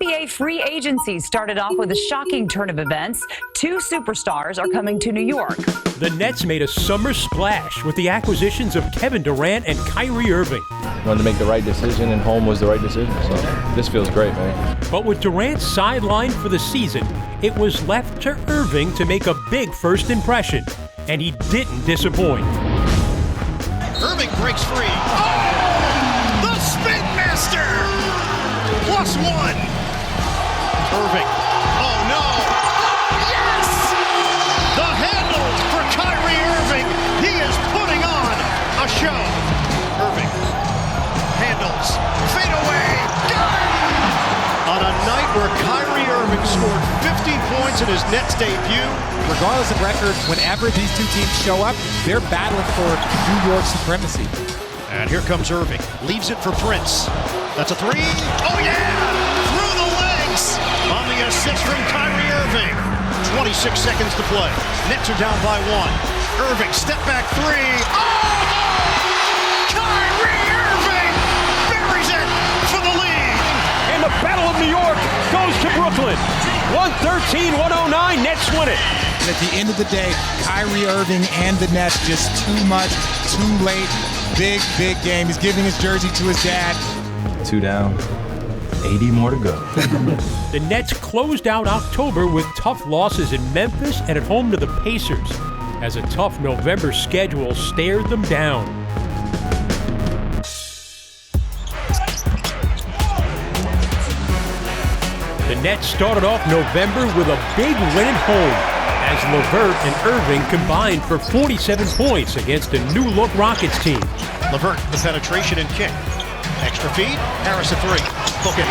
NBA free agency started off with a shocking turn of events. Two superstars are coming to New York. The Nets made a summer splash with the acquisitions of Kevin Durant and Kyrie Irving. Wanted to make the right decision, and home was the right decision. So this feels great, man. But with Durant sidelined for the season, it was left to Irving to make a big first impression, and he didn't disappoint. Irving breaks free. Oh! The spin master! +1. Irving. Oh no! Yes! The handle for Kyrie Irving. He is putting on a show. Irving handles. Fade away. Got it! On a night where Kyrie Irving scored 50 points in his Nets debut. Regardless of record, whenever these two teams show up, they're battling for New York supremacy. And here comes Irving. Leaves it for Prince. That's a three. Oh yeah! Through the legs! On the assist from Kyrie Irving. 26 seconds to play. Nets are down by 1. Irving, step back three. Oh! Kyrie Irving buries it for the lead. And the Battle of New York goes to Brooklyn. 113-109, Nets win it. And at the end of the day, Kyrie Irving and the Nets just too much, too late. Big game. He's giving his jersey to his dad. 2 down, 80 more to go. The Nets closed out October with tough losses in Memphis and at home to the Pacers, as a tough November schedule stared them down. The Nets started off November with a big win at home, as LeVert and Irving combined for 47 points against a new-look Rockets team. LeVert, the penetration and kick. Extra feed, Harris a three. Book it.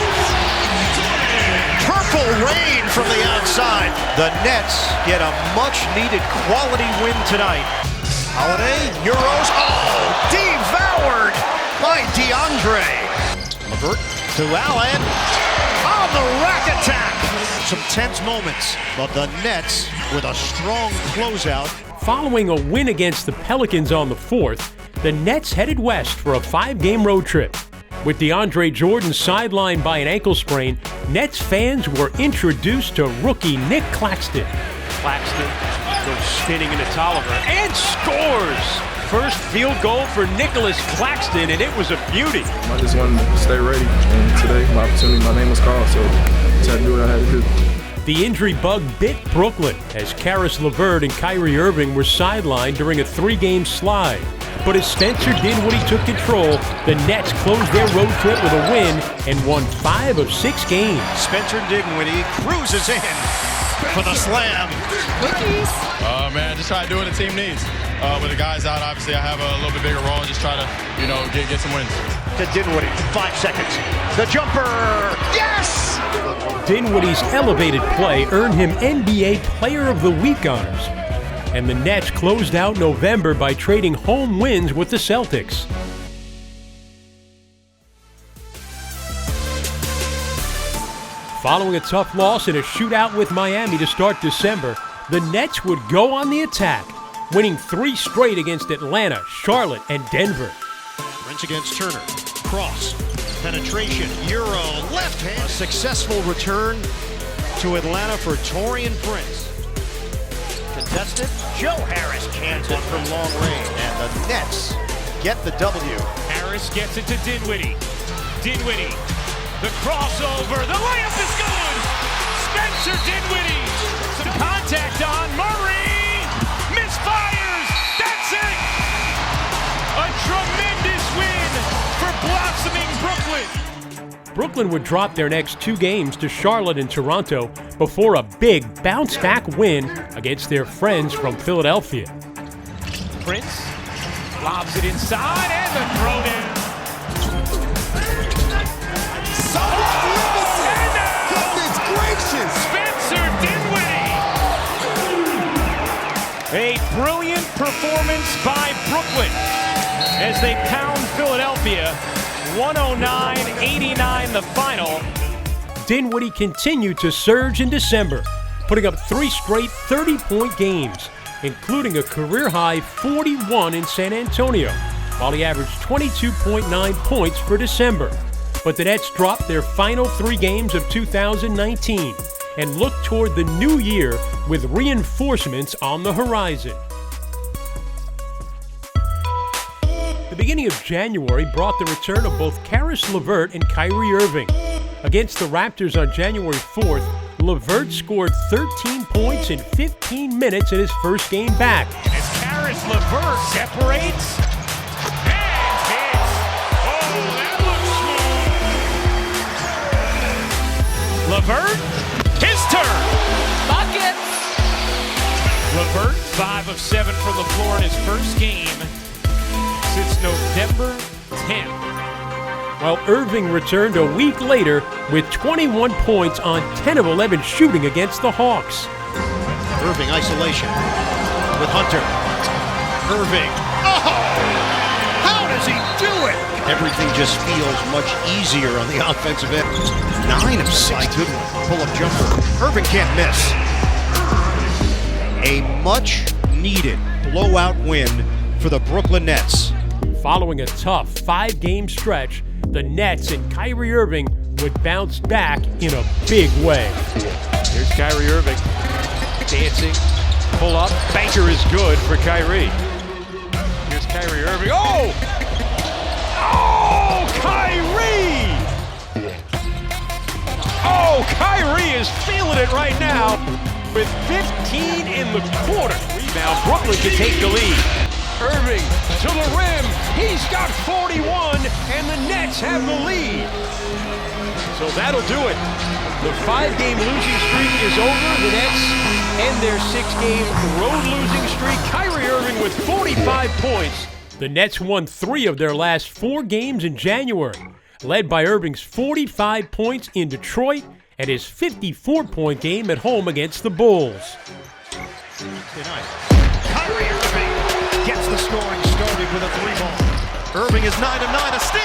Purple rain from the outside. The Nets get a much-needed quality win tonight. Holiday, Euros, devoured by DeAndre. LeVert to Allen. On the rack attack. Some tense moments, but the Nets with a strong closeout. Following a win against the Pelicans on the 4th, the Nets headed west for a 5-game road trip. With DeAndre Jordan sidelined by an ankle sprain, Nets fans were introduced to rookie Nick Claxton. Claxton goes spinning into Tolliver and scores! First field goal for Nicholas Claxton, and it was a beauty. I just wanted to stay ready, and today my opportunity, my name was called, so just had to do what I had to do. The injury bug bit Brooklyn as Caris LeVert and Kyrie Irving were sidelined during a 3-game slide. But as Spencer Dinwiddie took control, the Nets closed their road trip with a win and won 5 of 6 games. Spencer Dinwiddie cruises in for the slam. Man, just try to do what the team needs. With the guys out, obviously, I have a little bit bigger role. Just try to, get some wins. To Dinwiddie, 5 seconds. The jumper, yes! Dinwiddie's elevated play earned him NBA Player of the Week honors. And the Nets closed out November by trading home wins with the Celtics. Following a tough loss in a shootout with Miami to start December, the Nets would go on the attack, winning 3 straight against Atlanta, Charlotte, and Denver. Prince against Turner. Cross. Penetration. Euro. Left hand. A successful return to Atlanta for Taurean Prince. Contested. Joe Harris cans it from long range. And the Nets get the W. Harris gets it to Dinwiddie. Dinwiddie. The crossover. The layup is good. Spencer Dinwiddie. Some contact on Murray. Misfires. That's it. A tremendous win for blossoming Brooklyn. Brooklyn would drop their next 2 games to Charlotte and Toronto before a big bounce-back win against their friends from Philadelphia. Prince lobs it inside and the throwdown. Goodness gracious! Spencer Dinwiddie. A brilliant performance by Brooklyn as they pound Philadelphia 109-89 the final. Dinwiddie continued to surge in December, putting up 3 straight 30-point games, including a career-high 41 in San Antonio, while he averaged 22.9 points for December. but the Nets dropped their final 3 games of 2019 and look toward the new year with reinforcements on the horizon. The beginning of January brought the return of both Caris LeVert and Kyrie Irving. Against the Raptors on January 4th, LeVert scored 13 points in 15 minutes in his first game back. As Caris LeVert separates and hits. Oh, that looks smooth. LeVert, his turn. Bucket. LeVert, 5 of 7 from the floor in his first game since November 10th. While Irving returned a week later with 21 points on 10 of 11 shooting against the Hawks. Irving isolation with Hunter. Irving. Oh! How does he do it? Everything just feels much easier on the offensive end. 9 of 6. Good pull-up jumper. Irving can't miss. A much-needed blowout win for the Brooklyn Nets. Following a tough 5-game stretch, the Nets and Kyrie Irving would bounce back in a big way. Here's Kyrie Irving. Dancing. Pull up. Banker is good for Kyrie. Here's Kyrie Irving. Oh! Oh, Kyrie! Oh, Kyrie is feeling it right now with 15 in the quarter. Rebound. Brooklyn can take the lead. Irving to the rim. He's got 41, and the Nets have the lead. So that'll do it. The 5-game losing streak is over. The Nets end their 6-game road losing streak. Kyrie Irving with 45 points. The Nets won 3 of their last 4 games in January, led by Irving's 45 points in Detroit and his 54-point game at home against the Bulls. Kyrie Irving gets the scoring started with a 3-ball. Irving is 9 of 9, a steal.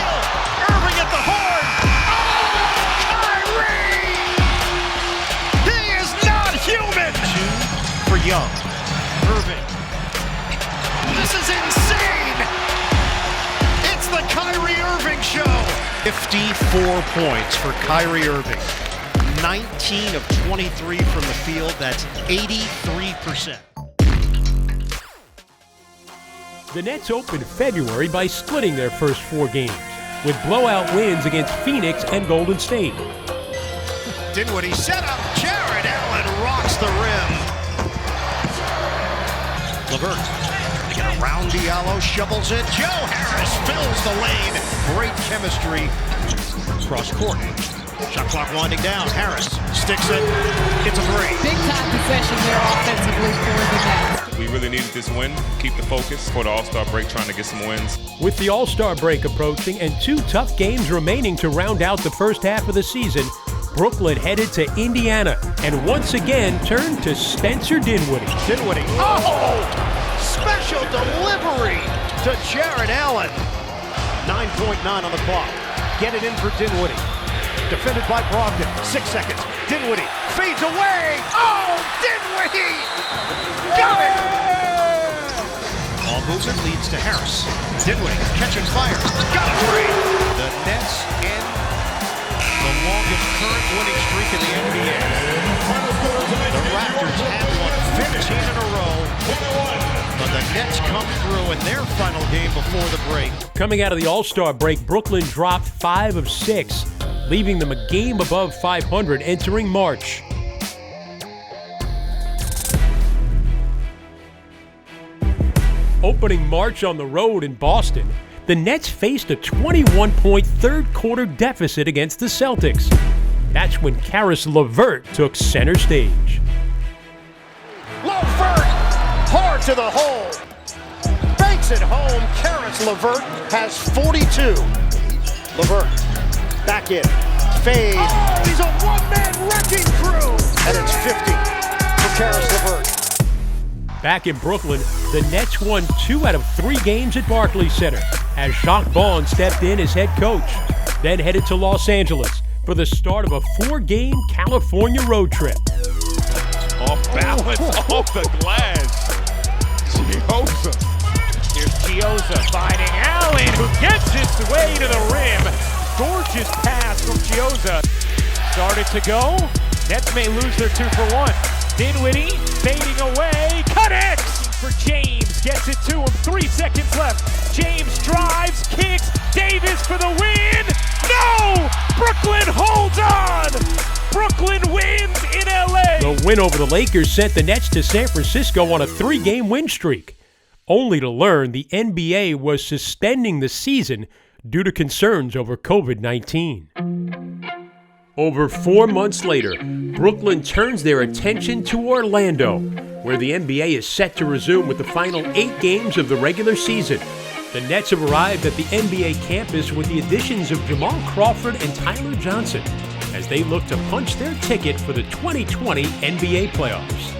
Irving at the horn. Oh, Kyrie! He is not human. 2 for Young. Irving. This is insane. It's the Kyrie Irving show. 54 points for Kyrie Irving. 19 of 23 from the field. That's 83%. The Nets opened February by splitting their first 4 games, with blowout wins against Phoenix and Golden State. Dinwiddie set up. Jared Allen rocks the rim. LeVert around Diallo, shovels it. Joe Harris fills the lane. Great chemistry. Cross court. Shot clock winding down. Harris sticks it. It's a 3. Big time possession there offensively for the Nets. We really needed this win. Keep the focus for the All-Star break, trying to get some wins. With the All-Star break approaching and 2 tough games remaining to round out the first half of the season, Brooklyn headed to Indiana and once again turned to Spencer Dinwiddie. Dinwiddie. Oh! Special delivery to Jared Allen. 9.9 on the clock. Get it in for Dinwiddie. Defended by Brogdon. 6 seconds. Dinwiddie fades away. Oh, Dinwiddie! Got it! Ball movement leads to Harris. Dinwiddie catching fire. Got a 3. The Nets end the longest current winning streak in the NBA. The Raptors have won 15 in a row. But the Nets come through in their final game before the break. Coming out of the All-Star break, Brooklyn dropped 5 of 6, leaving them a game above 500 entering March. Opening March on the road in Boston, the Nets faced a 21-point third-quarter deficit against the Celtics. That's when Caris LeVert took center stage. LeVert, hard to the hole. Banks it home. Caris LeVert has 42. LeVert, back in. Fade. Oh, he's a one-man wrecking crew. And it's 50 for Caris LeVert. Back in Brooklyn, the Nets won 2 out of 3 games at Barclays Center as Jacques Vaughn stepped in as head coach, then headed to Los Angeles for the start of a 4-game California road trip. Off balance, off the glass. Here's Chiozza finding Allen, who gets his way to the rim. Gorgeous pass from Chioza. Started to go. Nets may lose their 2 for 1. Dinwiddie fading away. Cut it for James. Gets it to him. 3 seconds left. James drives, kicks. Davis for the win. No! Brooklyn holds on. Brooklyn wins in LA. The win over the Lakers sent the Nets to San Francisco on a 3-game win streak, only to learn the NBA was suspending the season due to concerns over COVID-19. Over 4 months later, Brooklyn turns their attention to Orlando, where the NBA is set to resume with the final 8 games of the regular season. The Nets have arrived at the NBA campus with the additions of Jamal Crawford and Tyler Johnson as they look to punch their ticket for the 2020 NBA playoffs.